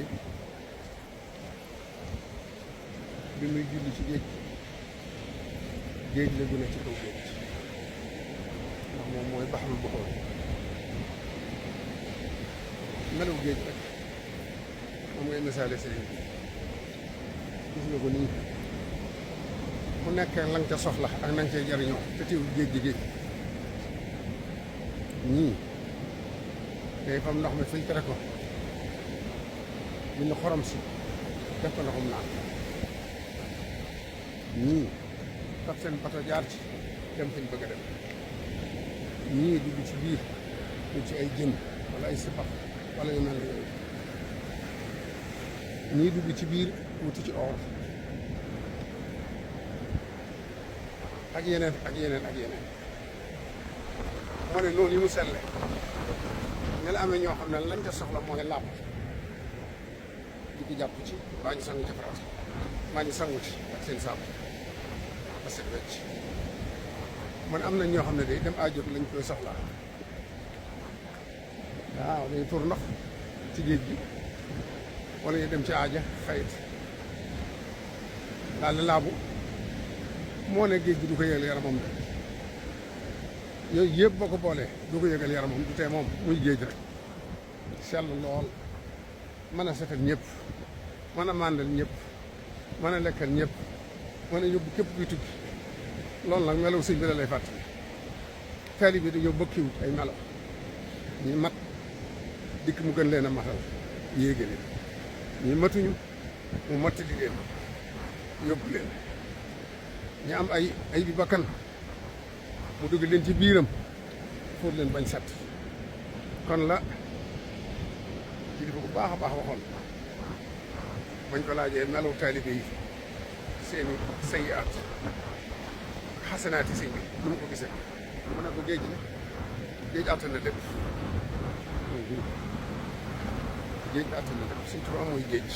day bi muy julli ci géej la gën a ci kaw géej ndax moom mooy baxarul buxoor melaw géej rek moom ngay misaale sëriñ bi gis nga ko nii ku nekk la nga ca soxla ak na nga cay jariñoo te teewul géej gi géej ñii day fam ndox mi filtré ko dina xorom si def ko ndoxum naan ñii tax seen bato jaar ci dem fi ñu bëgg a dem ñii dugg ci biir dugg ci ay jën wala ay sipax wala yu mel ne yooyu ñii dugg ci biir wuti ci or ak yeneen ak yeneen ak yeneen moo ne noonu yi mu selle ne la amee ñoo xam ne lañ ca soxla mooy làpp di ko jàpp ci baa ñu sangu ci farata baa ñu sangu ci ak seen saabu ba set wecc man am nañ ñoo xam ne day dem ajot lañ koy soxlaa waaw dañu tur ndox ci géej gi wala ñu dem ci aaja xayit daal di laabu moo ne géej gi du ko yëgal yaramam de yooyu yëpp boo ko boolee du ko yëgal yaramam du tee moom muy géej rek sell lool mën a setal ñëpp mën a màndal ñëpp mën a lekkal ñëpp mën a yóbbu képp kuy tukki loolu nag melaw sëñ bi la lay fàttali taali bi dañoo bëkkiwut ay melaw ñi mat dikk mu gën leen a matal yéege leen ñi matuñu mu mottali leen yóbbu leen ñi am ay bi bakkan mu dugg leen ci biiram fóot leen bañ set kon la kilifa bu baax a baax waxoon bañ ko laajee melaw taalibe yi seeni sayyi'aat xasanaati sëñ bi nu mu ko gisee mu ne ko géej àttan na lépp géej àttan na lépp suñ tubaab mooy géej